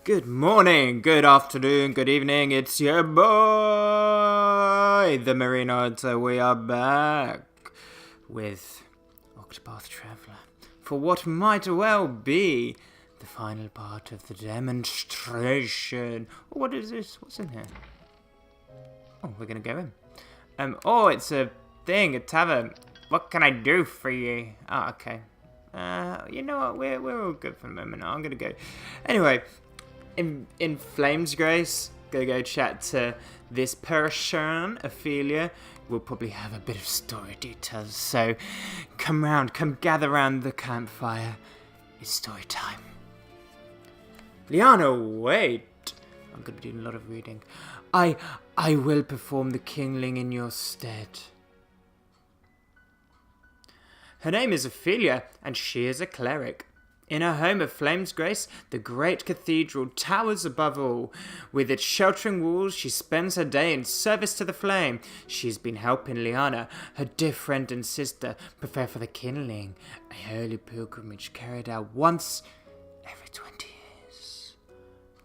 Good morning, good afternoon, good evening, it's your boy, the Marino, so we are back with Octopath Traveler for what might well be the final part of the demonstration. Oh, what is this? What's in here? Oh, we're gonna go in. Oh, it's a thing, a tavern. What can I do for you? Ah, okay. You know what? We're all good for the moment. I'm gonna go. Anyway, in Flamesgrace, gonna go chat to this person, Ophilia. We'll probably have a bit of story details. So, come gather round the campfire. It's story time. Liana, wait. I'm gonna be doing a lot of reading. I will perform the kingling in your stead. Her name is Ophilia, and she is a cleric. In her home of Flamesgrace, the great cathedral towers above all. With its sheltering walls, she spends her day in service to the flame. She's been helping Liana, her dear friend and sister, prepare for the kindling, a holy pilgrimage carried out once every 20 years.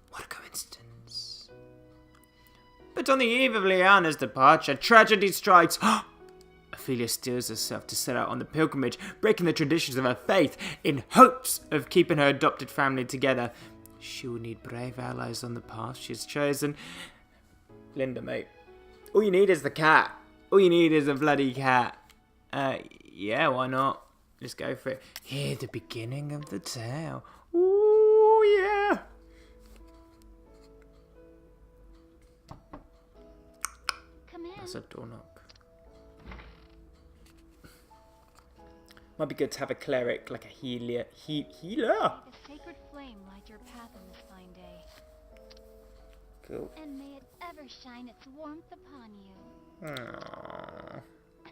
What a coincidence. But on the eve of Liana's departure, tragedy strikes. Ophilia steels herself to set out on the pilgrimage, breaking the traditions of her faith in hopes of keeping her adopted family together. She will need brave allies on the path she's chosen. Linde, mate. All you need is the cat. All you need is a bloody cat. Yeah, why not? Let's go for it. Hear the beginning of the tale. Ooh, yeah. Come in. That's a door knock. Might be good to have a cleric, like a healer. Healer? May the sacred flame light your path on this fine day. Cool. And may it ever shine its warmth upon you. Aww.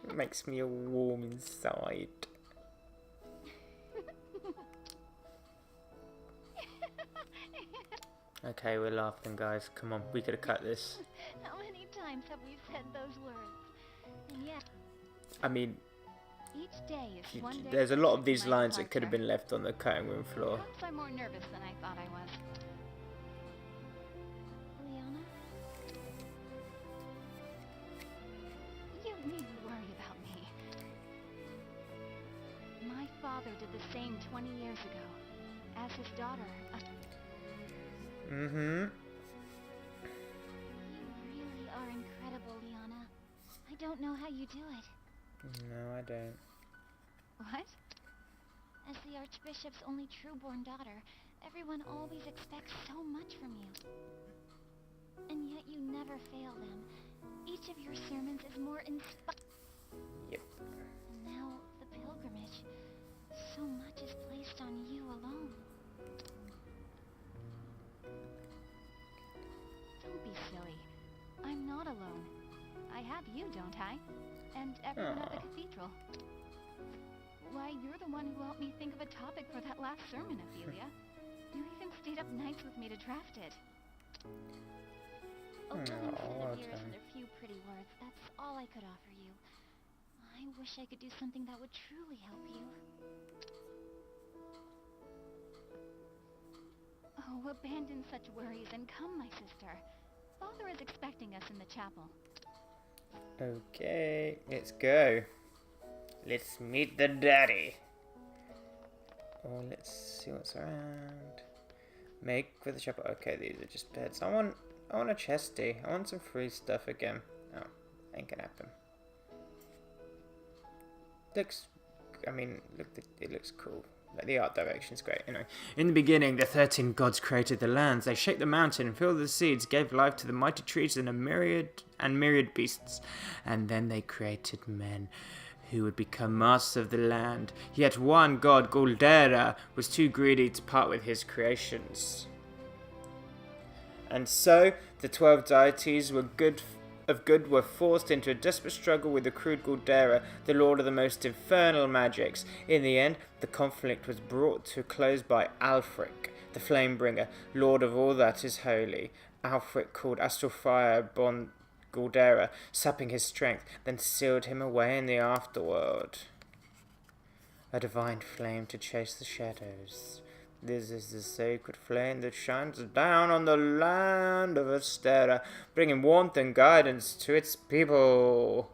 It makes me all warm inside. Okay, we're laughing, guys. Come on, we could have cut this. How many times have we said those words? And yet, I mean, each day is one day. there's a lot of these closer to my lines that could have departure. been left on the cutting room floor. Perhaps I'm more nervous than I thought I was. Liana? You needn't worry about me. My father did the same 20 years ago. As his daughter, Mm-hmm. You really are incredible, Liana. I don't know how you do it. No, I don't. What? As the Archbishop's only true-born daughter, everyone always expects so much from you. And yet you never fail them. Each of your sermons is more inspiring. Yep. And now, the pilgrimage. So much is placed on you alone. Don't be silly. I'm not alone. I have you, don't I? And everyone at the cathedral. Why, you're the one who helped me think of a topic for that last sermon, Ophilia. You even stayed up nights with me to draft it. A willing set of ears and a few pretty words, that's all I could offer you. I wish I could do something that would truly help you. Oh, abandon such worries and come, my sister. Father is expecting us in the chapel. Okay, let's go. Let's meet the daddy. Oh, let's see what's around. Make for the chapel. Okay, these are just beds. I want a chesty. I want some free stuff again. Oh, ain't gonna happen. Looks, I mean, look, it looks cool. Like, the art direction's great, you know. In the beginning, the 13 gods created the lands. They shaped the mountain, filled the seeds, gave life to the mighty trees and myriad beasts. And then they created men, who would become masters of the land. Yet one god, Guldera, was too greedy to part with his creations. And so, the 12 deities were were forced into a desperate struggle with the crude Guldera, the lord of the most infernal magics. In the end, the conflict was brought to a close by Alfric, the Flamebringer, lord of all that is holy. Alfric called astral fire upon Guldera, sapping his strength, then sealed him away in the afterworld. A divine flame to chase the shadows. This is the sacred flame that shines down on the land of Astera, bringing warmth and guidance to its people.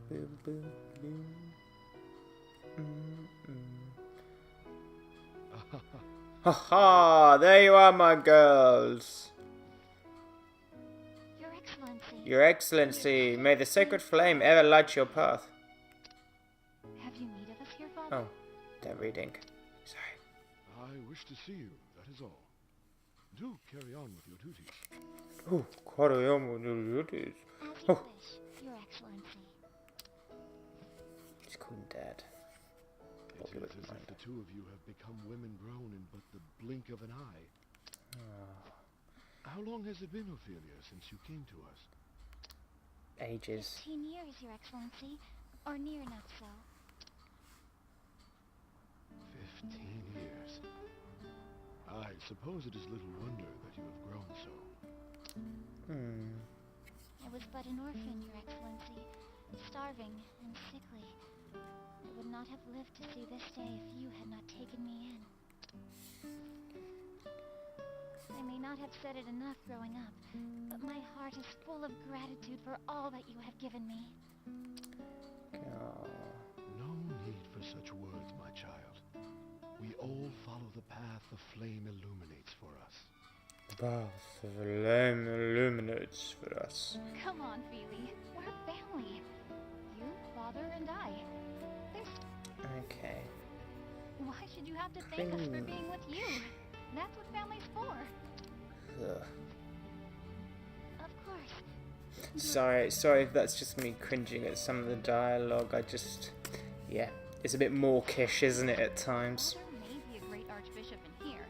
Boom, boom, boom. Ha! There you are, my girls. Your Excellency. Your Excellency, may the sacred flame ever light your path. Have you need of us here, Father? Oh, they're reading. Sorry. I wish to see you, that is all. Do carry on with your duties. Oh, carry on with your duties. As you wish, Your Excellency. He's called Dad. It is as if the two of you have become women grown in but the blink of an eye. How long has it been, Ophilia, since you came to us? Ages. 15 years, Your Excellency. Or near enough so. 15 years. I suppose it is little wonder that you have grown so. I was but an orphan, Your Excellency. Starving and sickly. I would not have lived to see this day if you had not taken me in. I may not have said it enough growing up, but my heart is full of gratitude for all that you have given me. No need for such words, my child. We all follow the path the flame illuminates for us. The path of the flame illuminates for us. Come on, Feely. We're family. You, Father, and I. Okay. Why should you have to thank us for being with you? That's what family's for. Ugh. Of course. Sorry if that's just me cringing at some of the dialogue. Yeah, it's a bit mawkish, isn't it, at times? Father may be a great archbishop in here,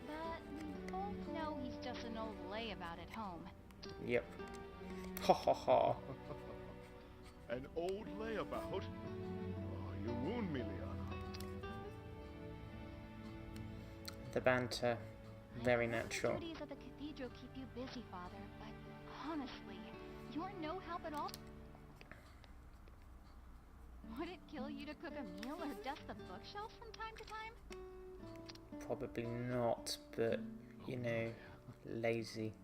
but we both know he's just an old layabout at home. Yep. Ha ha ha. An old layabout? Oh, you wound me, Liana. The banter, very natural. The duties of the cathedral keep you busy, Father, but honestly, you're no help at all. Would it kill you to cook a meal or dust the bookshelves from time to time? Probably not, but, you know, lazy.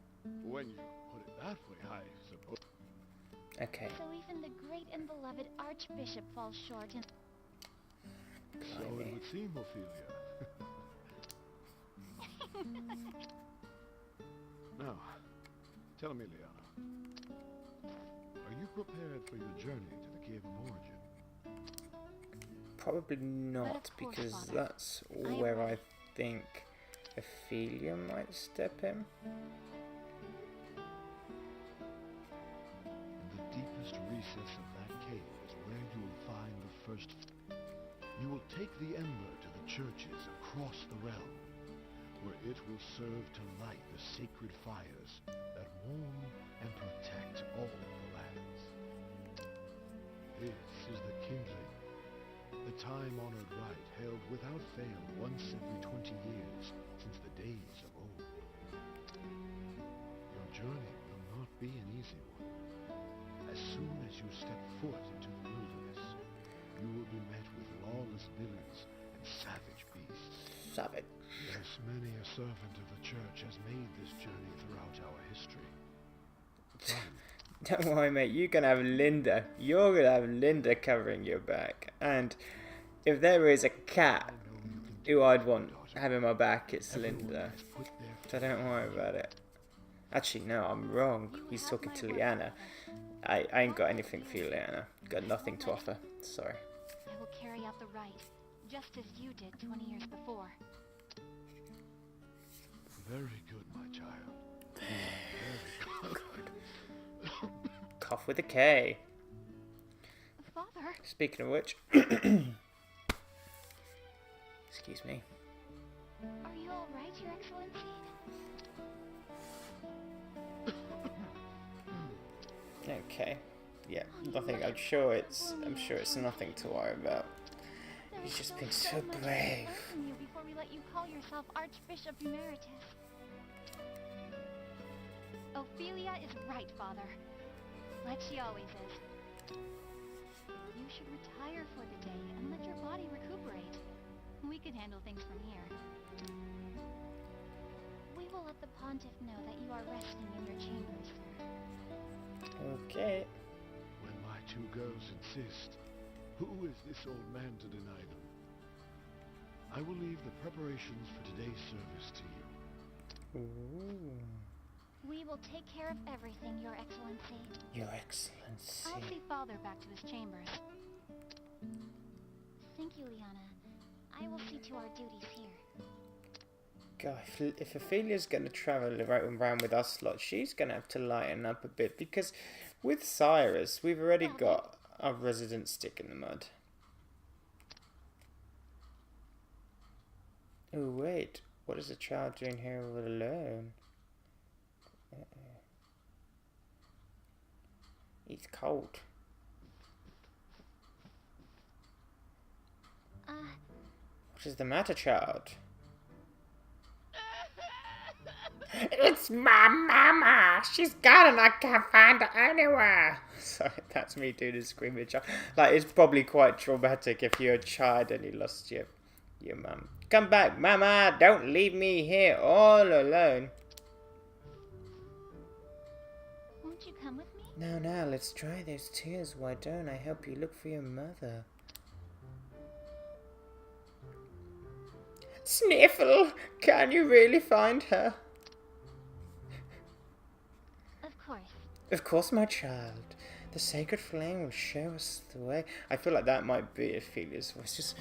When you put it that way, I suppose. Okay. So even the great and beloved archbishop falls short in... So it would seem, Ophilia. Now, tell me, Liana. Are you prepared for your journey to the Cave of Origin? Probably not, course, because Father. that's where I think Ophilia might step in. In the deepest recess of that cave is where you will find the first... You will take the ember to the churches across the realm, where it will serve to light the sacred fires that warm and protect all the lands. This is the kindling, the time-honored rite held without fail once every 20 years since the days of old. Your journey will not be an easy one. As soon as you step foot into the wilderness, you will be met with lawless villains and savage beasts. Savage. Yes, many a servant of the church has made this journey throughout our history. Don't worry, mate. You can have Linde. You're gonna have Linde covering your back. And if there is a cat who I'd want having my back, it's Linde. So don't worry about it. Actually, no, I'm wrong. He's talking to Liana. I ain't got anything for you, Liana. Got nothing to offer. Sorry. I will carry out the rite, just as you did 20 years before. Very good, my child. Very good. Cough with a K. Father! Speaking of which... Excuse me. Are you alright, Your Excellency? Okay. Yeah, nothing. I'm sure it's nothing to worry about. He's just been so brave. You before we let you call yourself Archbishop Emeritus. Ophilia is right, Father. Like she always is. you should retire for the day and let your body recuperate. We could handle things from here. We will let the Pontiff know that you are resting in your chambers, sir. Okay. When my two girls insist, who is this old man to deny them? I will leave the preparations for today's service to you. Ooh. We will take care of everything, Your Excellency. Your Excellency. I'll see Father back to his chambers. Thank you, Liana. I will see to our duties here. God, if Ophilia's going to travel around with us lot, she's going to have to lighten up a bit, because with Cyrus, we've already got our resident stick in the mud. Oh, wait. What is a child doing here all alone? He's cold. What is the matter, child? It's my mama! She's gone and I can't find her anywhere! Sorry, that's me doing a screaming child. Like, it's probably quite traumatic if you're a child and you lost your mum. Come back, mama! Don't leave me here all alone. Won't you come with me? Now, let's dry those tears. Why don't I help you look for your mother? Sniffle! Can you really find her? Of course. Of course, my child. The sacred flame will show us the way. I feel like that might be Ophilia's voice. Just,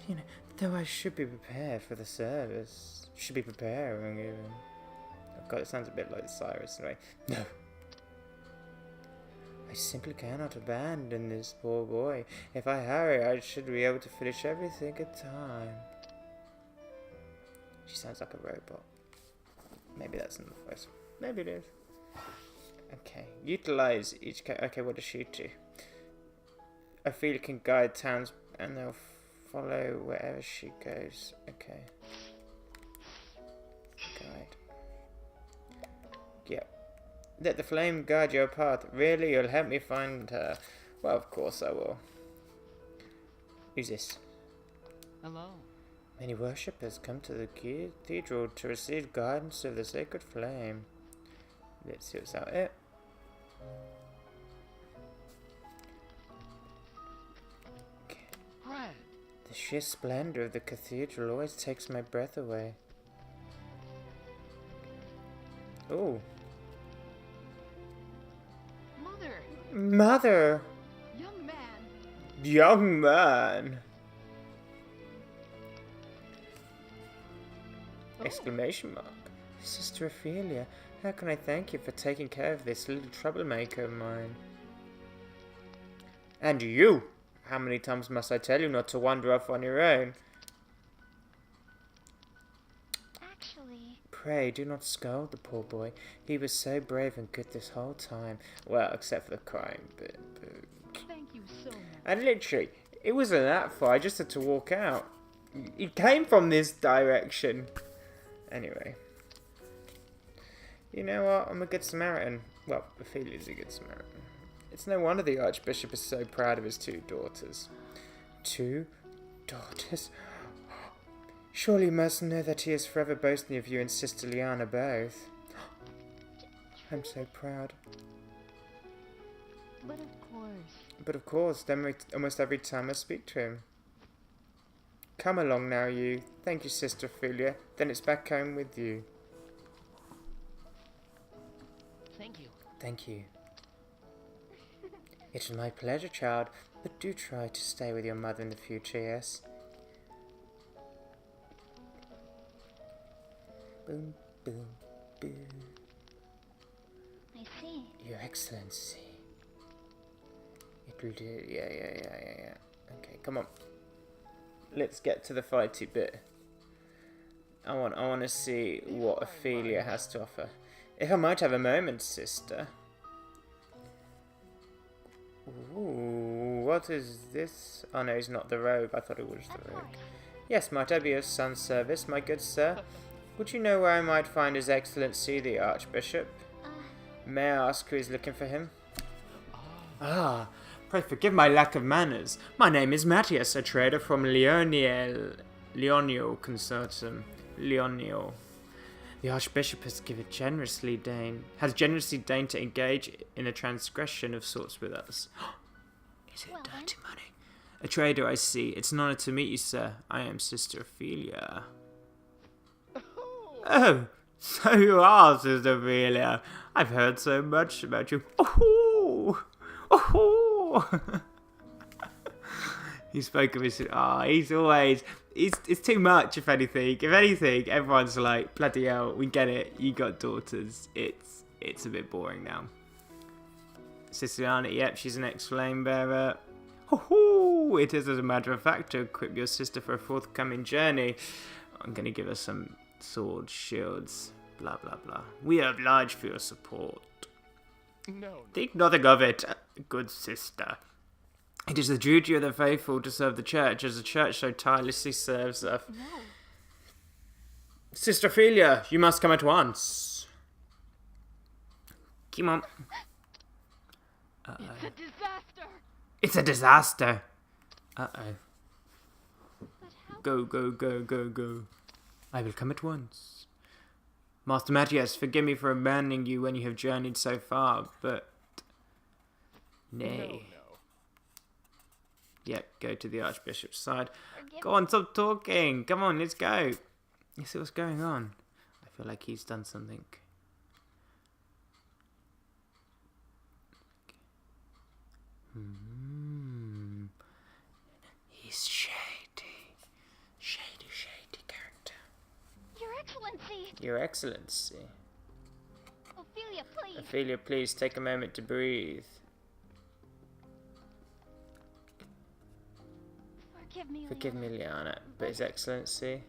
you know, though I should be prepared for the service. Should be preparing even. Oh God, it sounds a bit like Cyrus anyway. No. I simply cannot abandon this poor boy. If I hurry, I should be able to finish everything in time. She sounds like a robot. Maybe that's in the voice. Maybe it is. Okay. Utilize each okay, what does she do? Ophilia can guide towns and they'll follow wherever she goes. Okay. Guide. Yep. Let the flame guide your path. Really? You'll help me find her? Well, of course I will. Who's this? Hello. Many worshippers come to the cathedral to receive guidance of the sacred flame. Let's see what's out here. Okay. Fred. The sheer splendor of the cathedral always takes my breath away. Oh. Mother. Mother! Young man. Young man! Oh. Exclamation mark. Sister Ophilia, how can I thank you for taking care of this little troublemaker of mine? And you! How many times must I tell you not to wander off on your own? Actually... Pray, do not scold the poor boy. He was so brave and good this whole time. Well, except for the crime, but... Thank you so much. And literally, it wasn't that far. I just had to walk out. It came from this direction. Anyway. You know what? I'm a good Samaritan. Well, Ophilia's a good Samaritan. It's no wonder the Archbishop is so proud of his 2 daughters. 2 daughters? Surely you must know that he is forever boasting of you and Sister Liana both. I'm so proud. But of course. But of course, almost every time I speak to him. Come along now, you. Thank you, Sister Ophilia. Then it's back home with you. Thank you. Thank you. It is my pleasure, child. But do try to stay with your mother in the future, yes? Boom, boom, boom. I see. Your Excellency. It'll do. Yeah. Okay, come on. Let's get to the fighty bit. I want to see what Ophilia has to offer. If I might have a moment, sister. Ooh, what is this? Oh no, he's not the rogue. I thought it was the rogue. Yes, might I be of some service, my good sir? Would you know where I might find His Excellency, the Archbishop? May I ask who is looking for him? Ah, Pray forgive my lack of manners. My name is Matthias, a trader from Leonio Consortium. Leonio. The Archbishop has generously deigned to engage in a transgression of sorts with us. Is it Well, dirty money? A trader, I see. It's an honor to meet you, sir. I am Sister Ophilia. Oh, so you are, Sister Ophilia. I've heard so much about you. Oh, oh. He spoke of his. He's always. It's too much. If anything, everyone's like, bloody hell. We get it. You got daughters. It's a bit boring now. Sister Liana, yep, she's an ex-flame bearer. Oh, it is as a matter of fact to equip your sister for a forthcoming journey. I'm gonna give her some swords, shields, blah blah blah. We are obliged for your support. No. Think nothing of it, good sister. It is the duty of the faithful to serve the church, as the church so tirelessly serves us. No. Sister Ophilia, you must come at once. Come on. It's a disaster. It's a disaster. Uh-oh. But how? Go, go, go, go, go. I will come at once. Master Matthias, forgive me for abandoning you when you have journeyed so far, but... Nay. No. Yep, go to the Archbishop's side. Forgive Go on, stop talking. Come on, let's go. Let's see what's going on. I feel like he's done something. He's shady. Shady character. Your Excellency! Your Excellency. Ophilia, please! Ophilia, please take a moment to breathe. Forgive me, Liana, but His Excellency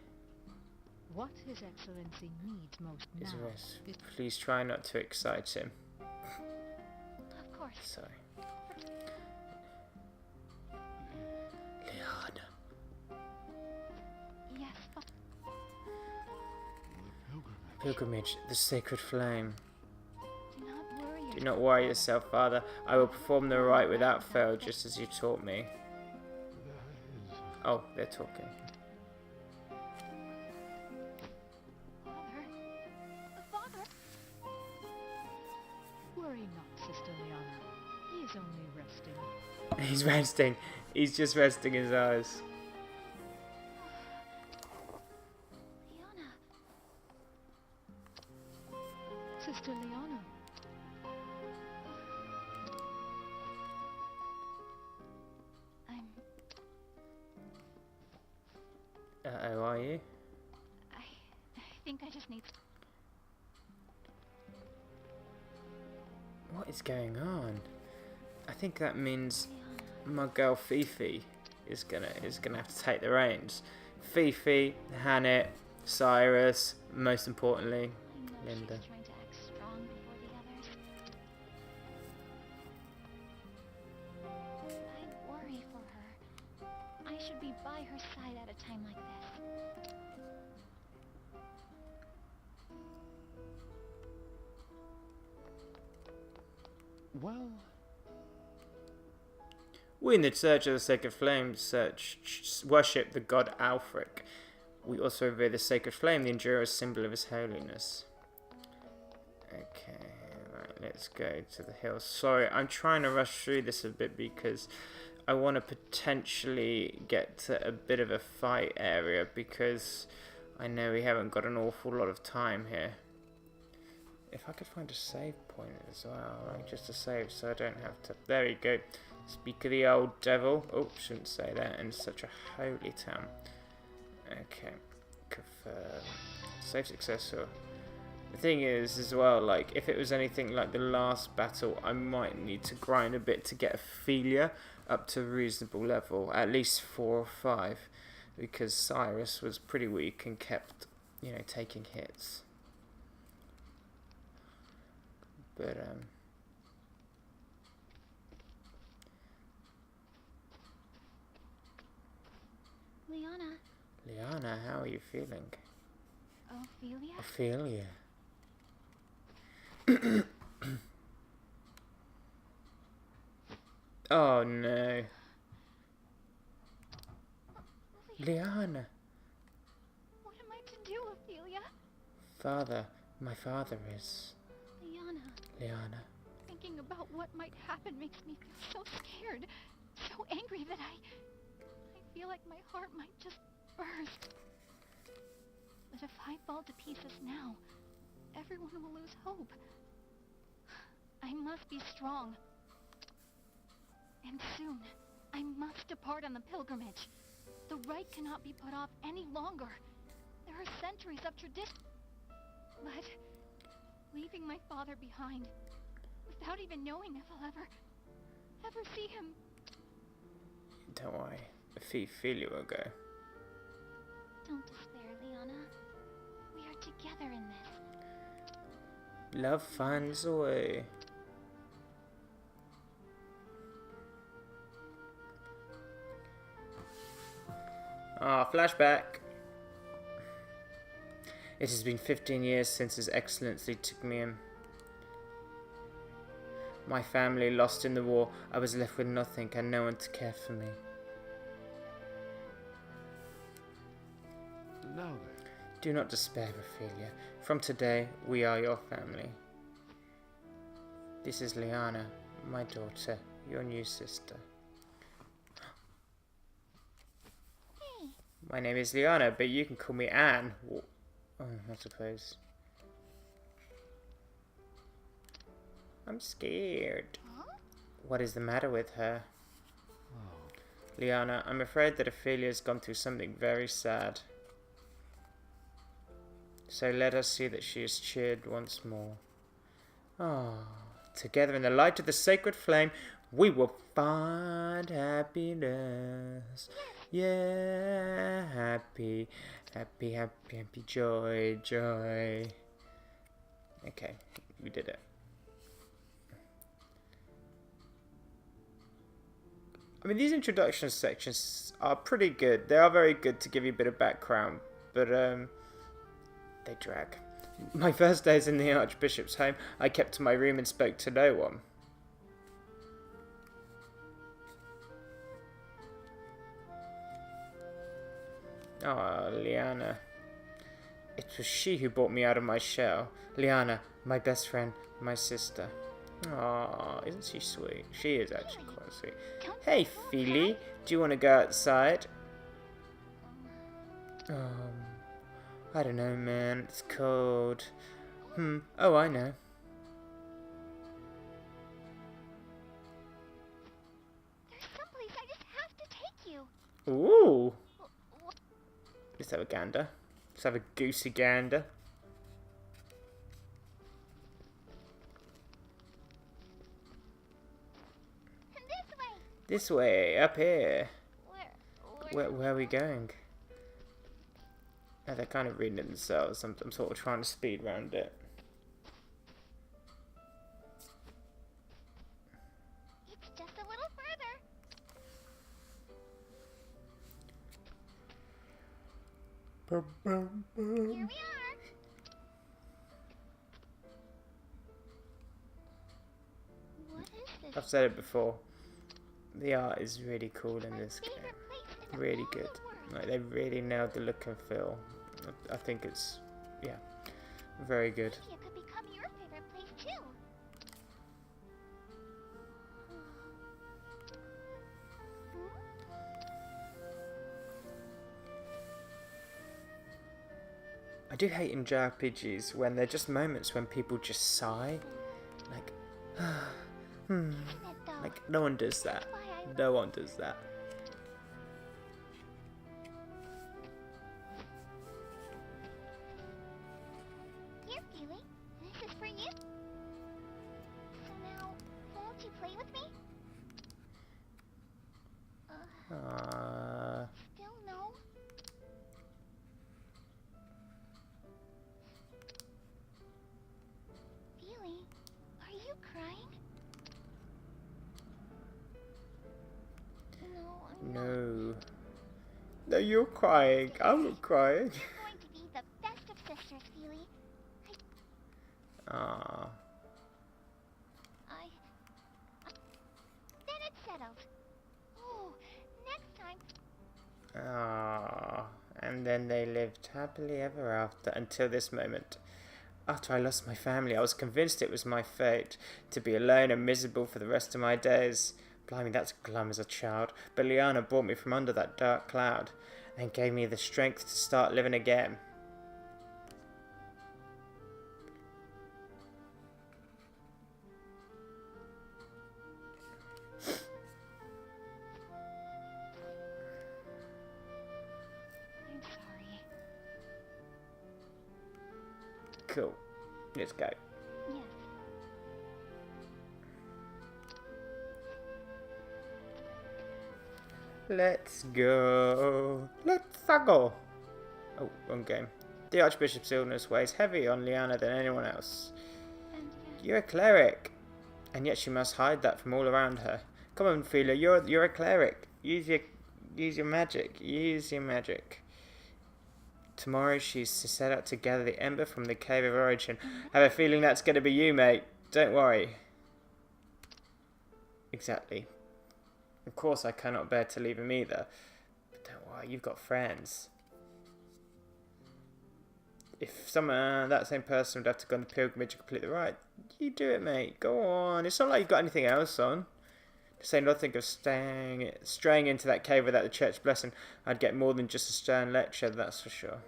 What His Excellency needs most is now rest. is Please try not to excite him. Of course. Sorry. Liana. Yes, but Pilgrimage, the sacred flame. do not worry Do not worry yourself, Father. I will perform the rite without fail, just as you taught me. Oh, they're talking. Father! worry not, Sister Liana. He is only resting. He's resting. He's just resting his eyes. Liana! Sister Liana. Uh-oh, are you? I think I just need... What is going on? I think that means my girl Fifi is gonna have to take the reins. Fifi, Hannah, Cyrus, most importantly, I know Linde. she's trying to act strong before the others. I worry for her. I should be by her side at a time like this. Well, We in the Church of the Sacred Flame worship the god Alfric. We also revere the Sacred Flame, the enduring symbol of his holiness. Okay, right, let's go to the hills. Sorry, I'm trying to rush through this a bit because I want to potentially get to a bit of a fight area because I know we haven't got an awful lot of time here. If I could find a save point as well, like just a save so I don't have to... There we go. Speak of the old devil. Oh, shouldn't say that in such a holy town. Okay. Confirm. Save successful. The thing is, as well, like, if it was anything like the last battle, I might need to grind a bit to get Ophilia up to a reasonable level. At least 4 or 5. Because Cyrus was pretty weak and kept, you know, taking hits. But, Liana, how are you feeling? Ophilia? Ophilia. Oh no. Liana. What am I to do, Ophilia? Father. My father is... Liana, thinking about what might happen makes me feel so scared, so angry that I feel like my heart might just burst. But if I fall to pieces now, everyone will lose hope. I must be strong. And soon, I must depart on the pilgrimage. The rite cannot be put off any longer. There are centuries of tradition. But leaving my father behind, without even knowing if I'll ever see him. Don't worry. Ophilia will go. Don't despair, Liana. We are together in this. Love finds a way. Ah, flashback. It has been 15 years since His Excellency took me in. My family lost in the war. I was left with nothing and no one to care for me. Now then, Do not despair, Ophilia. From today, we are your family. This is Liana, my daughter, your new sister. Hey, My name is Liana, but you can call me Anne. Oh, I suppose. I'm scared. huh? What is the matter with her? oh, Liana, I'm afraid that Ophilia's gone through something very sad. So let us see that she is cheered once more. Ah, together in the light of the sacred flame, we will find happiness. Yeah, happy, happy, happy, happy, joy, joy. Okay, we did it. I mean, these introduction sections are pretty good. They are very good to give you a bit of background, but they drag. My first days in the Archbishop's home, I kept to my room and spoke to no one. Ah, Liana. It was she who brought me out of my shell. Liana, my best friend, my sister. Ah, isn't she sweet? She is actually quite sweet. Hey, Feely, do you want to go outside? I don't know, man. It's cold. Oh, I know. There's someplace I just have to take you. Ooh. Wh- Let's have a gander. Let's have a goosey gander. This way. This way, up here. Where? Where are we going? Oh, they're kind of reading it themselves. I'm sort of trying to speed round it. It's just a little further. Here we are. What is this? I've said it before. The art is really cool in My this game. favorite place in Really all the good. world. Like, they really nailed the look and feel. I think it's, yeah, very good. Maybe it could become your favorite place too. I do hate in JRPGs when they're just moments when people just sigh. Like, Isn't it though? like no one does that. That's why I No one does that. Here, Feely. This is for you. So now, won't you play with me? Still no? Feely, are you crying? No, I'm not. No. No, you're crying. I'm not crying. You're going to be the best of sisters, Feely. Ah. Then it's settled. Ah, and then they lived happily ever after until this moment. After I lost my family, I was convinced it was my fate to be alone and miserable for the rest of my days. Blimey, that's glum as a child. But Liana brought me from under that dark cloud and gave me the strength to start living again. I'm sorry. Cool. Let's go. Yes. Let's go. Let's go. Oh, wrong game. The Archbishop's illness weighs heavier on Liana than anyone else. And yet, You're a cleric, and yet she must hide that from all around her. Come on, Ophilia, you're a cleric. Use your magic. Use your magic. Tomorrow she's to set out to gather the ember from the Cave of Origin. I have a feeling that's going to be you, mate. Don't worry. Exactly. Of course I cannot bear to leave him either. But don't worry, you've got friends. If that same person would have to go on the pilgrimage to complete the rite, you do it, mate. Go on. It's not like you've got anything else on. To say nothing of straying into that cave without the church blessing, I'd get more than just a stern lecture, that's for sure.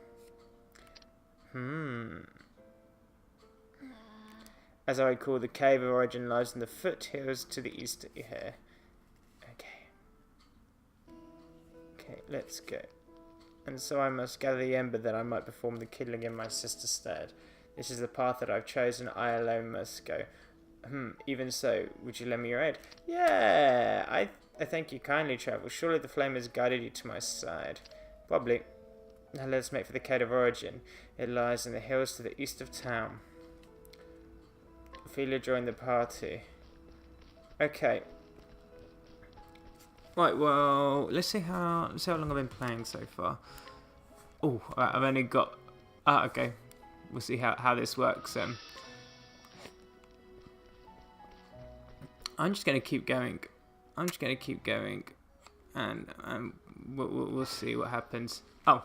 As I recall, the Cave of Origin lies in the foothills to the east of here. Okay, let's go. And so I must gather the ember that I might perform the killing in my sister's stead. This is the path that I've chosen, I alone must go. Even so, would you lend me your aid? Yeah, I thank you kindly, Travel. Surely the flame has guided you to my side. Probably. Now let us make for the Cave of Origin. It lies in the hills to the east of town. Ophilia joined the party. Okay. Right, well, let's see how long I've been playing so far. Oh, I've only got... okay. We'll see how this works. I'm just going to keep going. And we'll see what happens. Oh.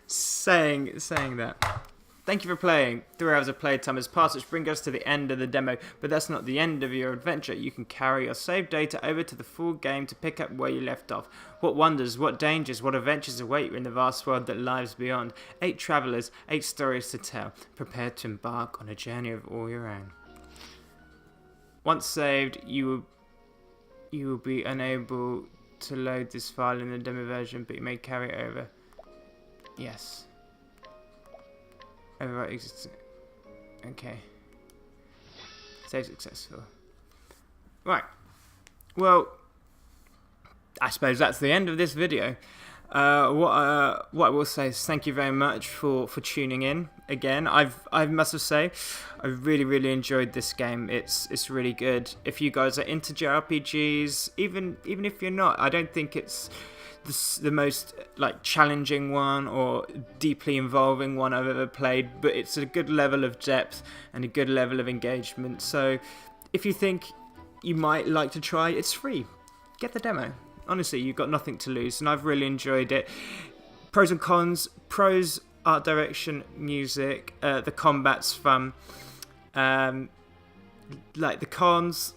saying that. Thank you for playing. 3 hours of playtime has passed, which brings us to the end of the demo. But that's not the end of your adventure. You can carry your save data over to the full game to pick up where you left off. What wonders, what dangers, what adventures await you in the vast world that lies beyond. 8 travelers, 8 stories to tell. Prepare to embark on a journey of all your own. Once saved, you will be unable to load this file in the demo version, but you may carry it over. Yes. Overwrite existing. Okay. Save successful. Right. Well, I suppose that's the end of this video. What I will say is thank you very much for tuning in again. I must say, I really enjoyed this game. It's really good. If you guys are into JRPGs, even if you're not, I don't think it's the most challenging one or deeply involving one I've ever played, but it's a good level of depth and a good level of engagement. So if you think you might like to try, it's free. Get the demo. Honestly, you've got nothing to lose, and I've really enjoyed it. Pros and cons. Pros, art direction, music, the combat's fun. The cons,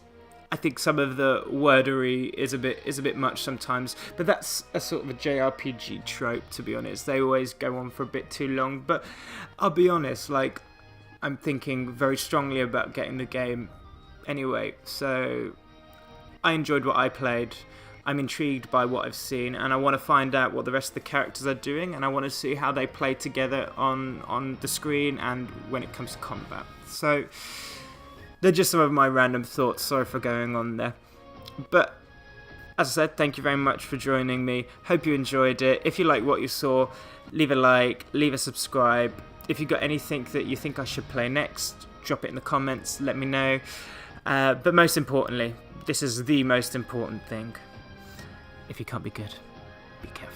I think some of the wordery is a bit much sometimes, but that's a sort of a JRPG trope, to be honest. They always go on for a bit too long, but I'll be honest, I'm thinking very strongly about getting the game anyway, so I enjoyed what I played. I'm intrigued by what I've seen, and I want to find out what the rest of the characters are doing, and I want to see how they play together on the screen and when it comes to combat. So they're just some of my random thoughts. Sorry for going on there. But as I said, thank you very much for joining me. Hope you enjoyed it. If you like what you saw, leave a like, leave a subscribe. If you got anything that you think I should play next, drop it in the comments, let me know. But most importantly, this is the most important thing. If you can't be good, be careful.